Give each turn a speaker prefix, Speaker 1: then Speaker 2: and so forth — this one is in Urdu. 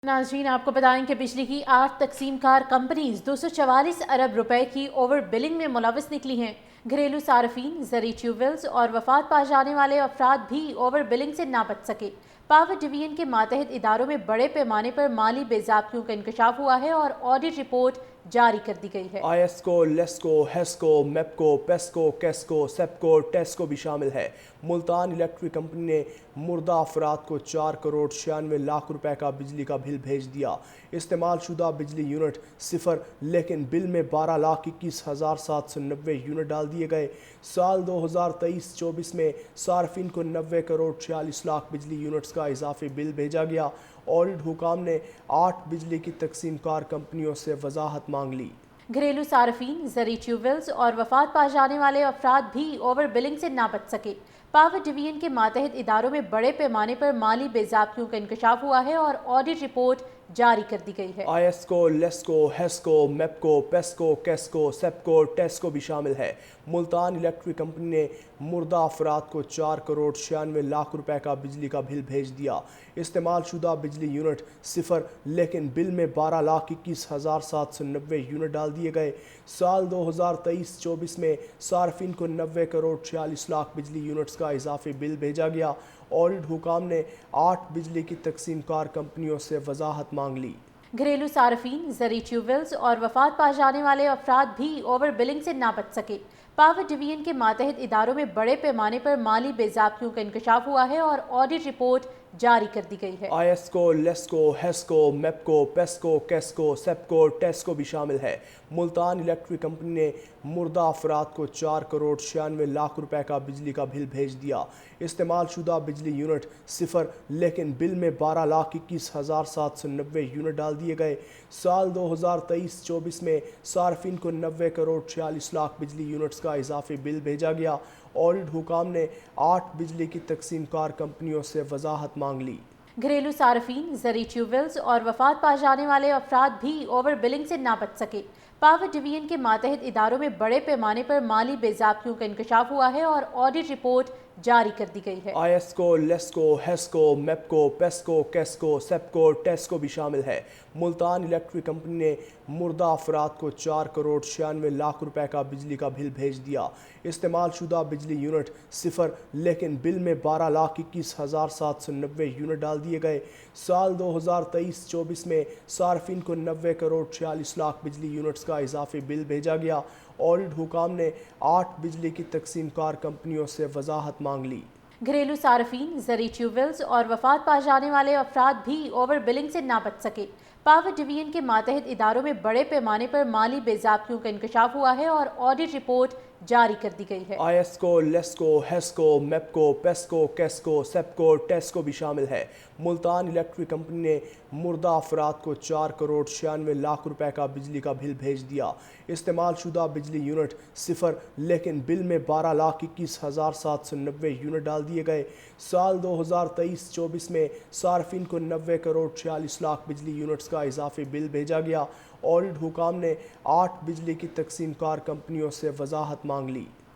Speaker 1: ناظرین آپ کو بتائیں کہ بجلی کی 8 تقسیم کار کمپنیز 244 ارب روپے کی اوور بلنگ میں ملوث نکلی ہیں۔ گھریلو صارفین، زرعی ٹیوبویلز اور وفات پا جانے والے افراد بھی اوور بلنگ سے نہ بچ سکے۔ پاور ڈویژن کے ماتحت اداروں میں بڑے پیمانے پر مالی بے ضابطگیوں کا انکشاف ہوا ہے اور آڈٹ رپورٹ جاری کر دی گئی ہے۔
Speaker 2: آئی ایس کو، لیسکو، ہیسکو، میپکو، پیسکو، کیسکو، سیپکو، ٹیسکو بھی شامل ہے۔ ملتان الیکٹرک کمپنی نے مردہ افراد کو 4 کروڑ 96 لاکھ روپے کا بجلی کا بل بھیج دیا۔ استعمال شدہ بجلی یونٹ صفر، لیکن بل میں 12,21,790 یونٹ ڈال دیے گئے۔ سال 2023-24 میں صارفین کو 90 کروڑ 46 لاکھ بجلی یونٹس کا اضافی بل بھیجا گیا۔ آڈٹ حکام نے 8 بجلی کی تقسیم کار کمپنیوں سے وضاحت مانگ لی۔
Speaker 1: گھریلو صارفین، زرعی ٹیوبویلز اور وفات پا جانے والے افراد بھی اوور بلنگ سے نہ بچ سکے۔ پاور ڈویژن کے ماتحت اداروں میں بڑے پیمانے پر مالی بے ضابطگیوں کا انکشاف ہوا ہے اور آڈٹ رپورٹ جاری کر دی گئی ہے۔
Speaker 2: آئی ایس کو، لیسکو، ہیسکو، میپکو، پیسکو، کیسکو، سیپکو، ٹیسکو بھی شامل ہے۔ ملتان الیکٹرک کمپنی نے مردہ افراد کو 4 کروڑ 96 لاکھ روپے کا بجلی کا بل بھیج دیا۔ استعمال شدہ بجلی یونٹ صفر، لیکن بل میں 12,21,790 یونٹ ڈال دیے گئے۔ سال 2023-24 میں صارفین کو 90 کروڑ 46 لاکھ بجلی یونٹس کا اضافی بل بھیجا گیا۔ آڈٹ حکام نے 8 بجلی کی تقسیم کار کمپنیوں سے وضاحت مانگ لی۔
Speaker 1: گھریلو صارفین، زرعی ٹیوبویلز اور وفات پا جانے والے افراد بھی اوور بلنگ سے نہ بچ سکے۔ پاور ڈویژن کے ماتحت اداروں میں بڑے پیمانے پر مالی بے ضابطگیوں کا انکشاف ہوا ہے اور آڈٹ رپورٹ جاری کر دی گئی ہے۔
Speaker 2: آئی ایس کو، لیسکو، ہیسکو، میپکو، پیسکو، کیسکو، سیپکو، ٹیسکو بھی شامل ہے۔ ملتان الیکٹرک کمپنی نے مردہ افراد کو 4 کروڑ 96 لاکھ روپے کا بجلی کا بل بھیج دیا۔ استعمال شدہ بجلی یونٹ صفر، لیکن بل میں 12,21,790 یونٹ ڈال دیے گئے۔ سال 2023-24 میں صارفین کو 90 کروڑ 46 لاکھ بجلی یونٹس کا اضافی بل بھیجا گیا۔ آڈٹ حکام نے 8 بجلی کی تقسیم کار کمپنیوں سے وضاحت مانگ لی۔
Speaker 1: گھریلو صارفین، زرعی ٹیوبویلز اور وفات پا جانے والے افراد بھی اوور بلنگ سے نہ بچ سکے۔ پاور ڈویژن کے ماتحت اداروں میں بڑے پیمانے پر مالی بے ضابطگیوں کا انکشاف ہوا ہے اور آڈٹ رپورٹ جاری کر دی گئی ہے۔
Speaker 2: آئی ایس کو، لیسکو، ہیسکو، میپکو، پیسکو، کیسکو، سیپکو، ٹیسکو بھی شامل ہے۔ ملتان الیکٹرک کمپنی نے مردہ افراد کو 4 کروڑ 96 لاکھ روپے کا بجلی کا بل بھیج دیا۔ استعمال شدہ بجلی یونٹ صفر، لیکن بل میں 12,21,790 یونٹ ڈال دیے گئے۔ سال 2023-24 میں صارفین کو 90 کروڑ 46 لاکھ بجلی یونٹس کا اضافی بل بھیجا گیا۔ آڈٹ حکام نے 8 بجلی کی تقسیم کار کمپنیوں سے وضاحت مانگ لی۔
Speaker 1: گھریلو صارفین، زرعی ٹیوبویلز اور وفات پا جانے والے افراد بھی اوور بلنگ سے نہ بچ سکے۔ پاور ڈویژن کے ماتحت اداروں میں بڑے پیمانے پر مالی بے ضابطگیوں کا انکشاف ہوا ہے اور آڈٹ رپورٹ جاری کر دی گئی ہے۔
Speaker 2: آئی ایس کو، لیسکو، ہیسکو، میپکو، پیسکو، کیسکو، سیپکو، ٹیسکو بھی شامل ہے۔ ملتان الیکٹرک کمپنی نے مردہ افراد کو 4 کروڑ 96 لاکھ روپے کا بجلی کا بل بھیج دیا۔ استعمال شدہ بجلی یونٹ صفر، لیکن بل میں 12,21,790 یونٹ ڈال دیے گئے۔ سال 2023-24 میں صارفین کو 90 کروڑ 46 لاکھ بجلی یونٹس کا اضافی بل بھیجا گیا۔ آڈٹ حکام نے 8 بجلی کی تقسیم کار کمپنیوں سے وضاحت مانگ لی۔